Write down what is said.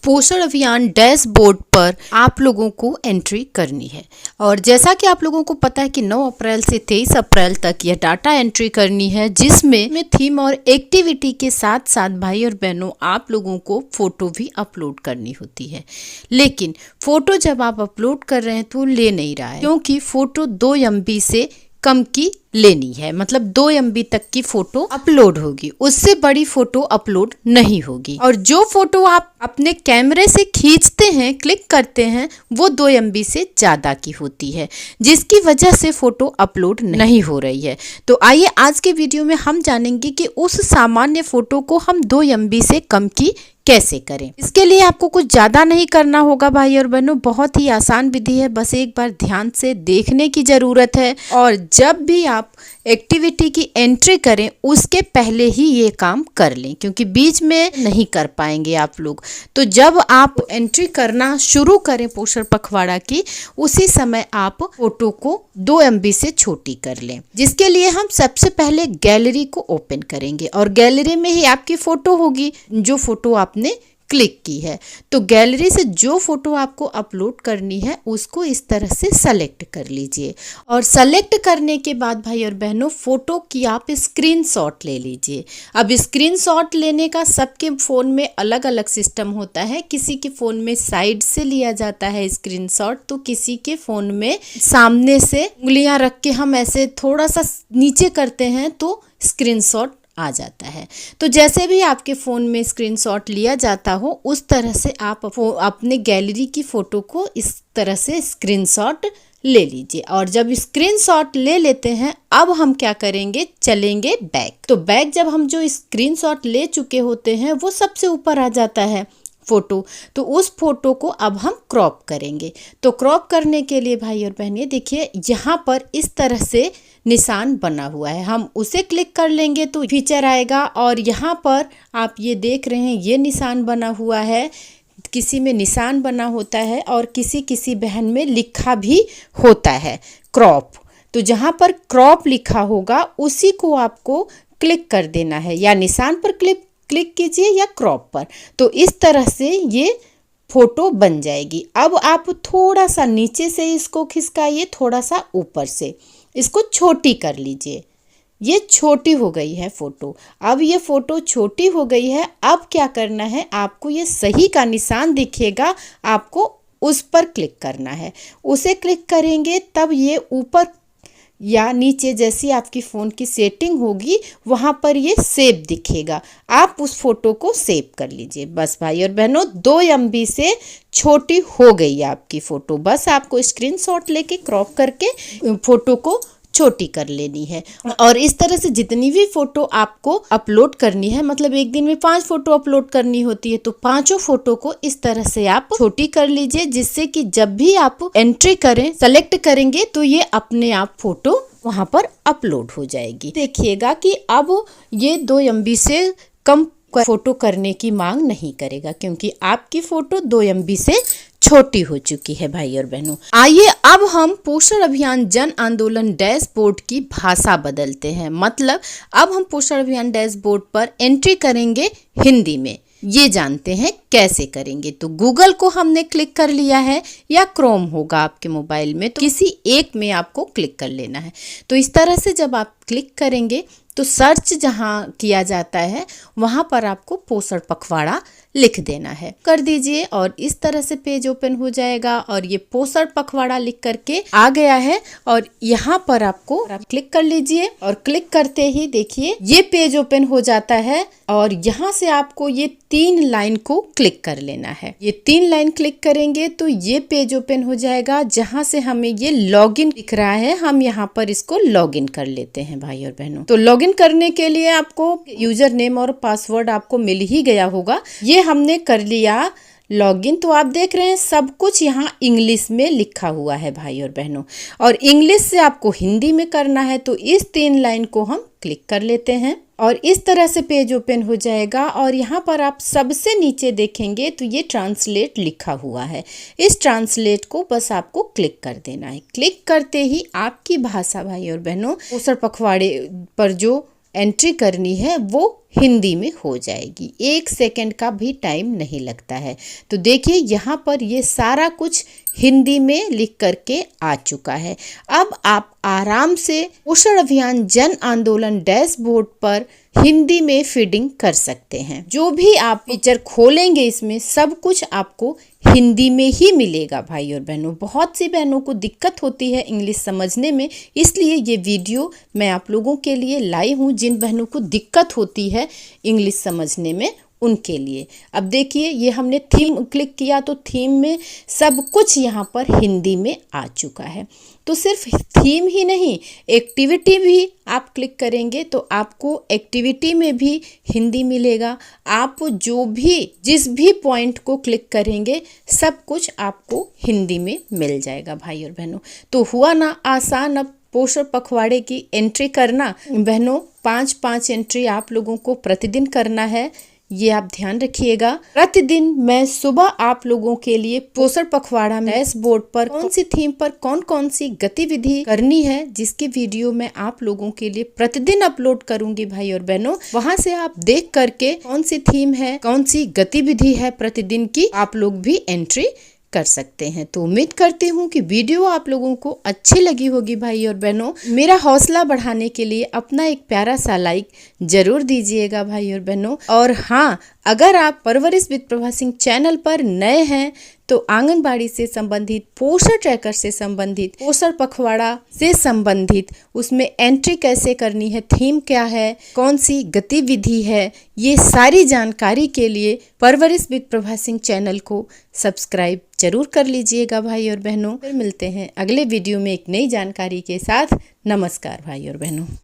पोषण अभियान डैशबोर्ड पर आप लोगों को एंट्री करनी है। और जैसा कि आप लोगों को पता है कि 9 अप्रैल से 23 अप्रैल तक यह डाटा एंट्री करनी है, जिसमें थीम और एक्टिविटी के साथ साथ भाई और बहनों आप लोगों को फोटो भी अपलोड करनी होती है। लेकिन फोटो जब आप अपलोड कर रहे हैं तो ले नहीं रहा है, क्योंकि फोटो 2 MB से कम की लेनी है, मतलब 2 MB तक की फोटो अपलोड होगी, उससे बड़ी फोटो अपलोड नहीं होगी। और जो फोटो आप अपने कैमरे से खींचते हैं, क्लिक करते हैं, वो 2 MB से ज्यादा की होती है, जिसकी वजह से फोटो अपलोड नहीं हो रही है। तो आइए आज के वीडियो में हम जानेंगे कि उस सामान्य फोटो को हम 2 MB से कम की कैसे करें। इसके लिए आपको कुछ ज्यादा नहीं करना होगा भाई और बहनों, बहुत ही आसान विधि है, बस एक बार ध्यान से देखने की जरूरत है। और जब भी आप एक्टिविटी की एंट्री करें उसके पहले ही ये काम कर लें, क्योंकि बीच में नहीं कर पाएंगे आप लोग। तो जब आप एंट्री करना शुरू करें पोषण पखवाड़ा की, उसी समय आप फोटो को 2 MB से छोटी कर लें, जिसके लिए हम सबसे पहले गैलरी को ओपन करेंगे और गैलरी में ही आपकी फोटो होगी जो फोटो आपने क्लिक की है। तो गैलरी से जो फोटो आपको अपलोड करनी है उसको इस तरह से सेलेक्ट कर लीजिए। और सेलेक्ट करने के बाद भाई और बहनों फोटो की आप स्क्रीनशॉट ले लीजिए। अब स्क्रीनशॉट लेने का सबके फ़ोन में अलग अलग सिस्टम होता है, किसी के फ़ोन में साइड से लिया जाता है स्क्रीनशॉट, तो किसी के फ़ोन में सामने से उंगलियां रख के हम ऐसे थोड़ा सा नीचे करते हैं तो स्क्रीनशॉट आ जाता है। तो जैसे भी आपके फ़ोन में स्क्रीनशॉट लिया जाता हो उस तरह से आप अपने गैलरी की फ़ोटो को इस तरह से स्क्रीनशॉट ले लीजिए। और जब स्क्रीनशॉट ले लेते हैं, अब हम क्या करेंगे, चलेंगे बैक। तो बैक जब हम जो स्क्रीनशॉट ले चुके होते हैं वो सबसे ऊपर आ जाता है फोटो, तो उस फोटो को अब हम क्रॉप करेंगे। तो क्रॉप करने के लिए भाई और बहनियों देखिए यहाँ पर इस तरह से निशान बना हुआ है, हम उसे क्लिक कर लेंगे तो फीचर आएगा। और यहाँ पर आप ये देख रहे हैं ये निशान बना हुआ है, किसी में निशान बना होता है और किसी किसी बहन में लिखा भी होता है क्रॉप। तो जहाँ पर क्रॉप लिखा होगा उसी को आपको क्लिक कर देना है, या निशान पर क्लिक कीजिए या क्रॉप पर। तो इस तरह से ये फोटो बन जाएगी। अब आप थोड़ा सा नीचे से इसको खिसकाइए, थोड़ा सा ऊपर से इसको छोटी कर लीजिए। ये छोटी हो गई है फोटो। अब ये फोटो छोटी हो गई है, अब क्या करना है, आपको ये सही का निशान दिखेगा, आपको उस पर क्लिक करना है। उसे क्लिक करेंगे तब ये ऊपर या नीचे जैसी आपकी फ़ोन की सेटिंग होगी वहाँ पर ये सेव दिखेगा, आप उस फोटो को सेव कर लीजिए। बस भाई और बहनों 2 MB से छोटी हो गई आपकी फ़ोटो, बस आपको स्क्रीनशॉट लेके क्रॉप करके फ़ोटो को छोटी कर लेनी है। और इस तरह से जितनी भी फोटो आपको अपलोड करनी है, मतलब एक दिन में 5 फोटो अपलोड करनी होती है, तो 5 फोटो को इस तरह से आप छोटी कर लीजिए, जिससे कि जब भी आप एंट्री करें, सेलेक्ट करेंगे तो ये अपने आप फोटो वहां पर अपलोड हो जाएगी। देखिएगा कि अब ये 2 MB से कम फोटो करने की मांग नहीं करेगा, क्योंकि आपकी फोटो 2 MB से छोटी हो चुकी है भाई और बहनों। आइए अब हम पोषण अभियान जन आंदोलन डैशबोर्ड की भाषा बदलते हैं, मतलब अब हम पोषण अभियान डैशबोर्ड पर एंट्री करेंगे हिंदी में। ये जानते हैं कैसे करेंगे। तो गूगल को हमने क्लिक कर लिया है, या क्रोम होगा आपके मोबाइल में, तो किसी एक में आपको क्लिक कर लेना है। तो इस तरह से जब आप क्लिक करेंगे तो सर्च जहाँ किया जाता है वहाँ पर आपको पोषण पखवाड़ा लिख देना है, कर दीजिए और इस तरह से पेज ओपन हो जाएगा। और ये पोषण पखवाड़ा लिख करके आ गया है, और यहाँ पर आपको क्लिक कर लीजिए और क्लिक करते ही देखिए ये पेज ओपन हो जाता है। और यहाँ से आपको ये 3 लाइन को क्लिक कर लेना है। ये 3 लाइन क्लिक करेंगे तो ये पेज ओपन हो जाएगा, जहाँ से हमें ये लॉगिन दिख रहा है, हम यहाँ पर इसको लॉगिन कर लेते हैं भाई और बहनों। तो लॉगिन करने के लिए आपको यूजर नेम और पासवर्ड आपको मिल ही गया होगा, ये हमने कर लिया लॉगिन। तो आप देख रहे हैं सब कुछ यहाँ इंग्लिश में लिखा हुआ है भाई और बहनों, और इंग्लिश से आपको हिंदी में करना है। तो इस 3 लाइन को हम क्लिक कर लेते हैं और इस तरह से पेज ओपन हो जाएगा। और यहाँ पर आप सबसे नीचे देखेंगे तो ये ट्रांसलेट लिखा हुआ है, इस ट्रांसलेट को बस आपको क्लिक कर देना है। क्लिक करते ही आपकी भाषा भाई और बहनों पोषण पखवाड़े पर जो एंट्री करनी है वो हिंदी में हो जाएगी। 1 सेकंड का भी टाइम नहीं लगता है। तो देखिए यहाँ पर ये सारा कुछ हिंदी में लिख करके आ चुका है। अब आप आराम से पोषण अभियान जन आंदोलन डैशबोर्ड पर हिंदी में फीडिंग कर सकते हैं। जो भी आप फीचर खोलेंगे इसमें सब कुछ आपको हिंदी में ही मिलेगा भाई और बहनों। बहुत सी बहनों को दिक्कत होती है इंग्लिश समझने में, इसलिए ये वीडियो मैं आप लोगों के लिए लाई हूँ। जिन बहनों को दिक्कत होती है इंग्लिश समझने में उनके लिए। अब देखिए ये हमने थीम क्लिक किया तो थीम में सब कुछ यहाँ पर हिंदी में आ चुका है। तो सिर्फ थीम ही नहीं, एक्टिविटी भी आप क्लिक करेंगे तो आपको एक्टिविटी में भी हिंदी मिलेगा। आप जो भी जिस भी पॉइंट को क्लिक करेंगे सब कुछ आपको हिंदी में मिल जाएगा भाई और बहनों। तो हुआ ना आसान अब पोषण पखवाड़े की एंट्री करना। बहनों 5-5 एंट्री आप लोगों को प्रतिदिन करना है, ये आप ध्यान रखिएगा। प्रतिदिन मैं सुबह आप लोगों के लिए पोषण पखवाड़ा में डैशबोर्ड पर कौन सी थीम पर कौन कौन सी गतिविधि करनी है जिसकी वीडियो मैं आप लोगों के लिए प्रतिदिन अपलोड करूंगी भाई और बहनों। वहां से आप देख करके कौन सी थीम है, कौन सी गतिविधि है प्रतिदिन की, आप लोग भी एंट्री कर सकते हैं। तो उम्मीद करती हूँ कि वीडियो आप लोगों को अच्छी लगी होगी भाई और बहनों। मेरा हौसला बढ़ाने के लिए अपना एक प्यारा सा लाइक जरूर दीजिएगा भाई और बहनों। और हाँ, अगर आप परवरिश विद प्रभा सिंह चैनल पर नए हैं तो आंगनबाड़ी से संबंधित, पोषण ट्रैकर से संबंधित, पोषण पखवाड़ा से संबंधित, उसमें एंट्री कैसे करनी है, थीम क्या है, कौन सी गतिविधि है, ये सारी जानकारी के लिए परवरिश विद प्रभा सिंह चैनल को सब्सक्राइब जरूर कर लीजिएगा भाई और बहनों। फिर मिलते हैं अगले वीडियो में एक नई जानकारी के साथ। नमस्कार भाई और बहनों।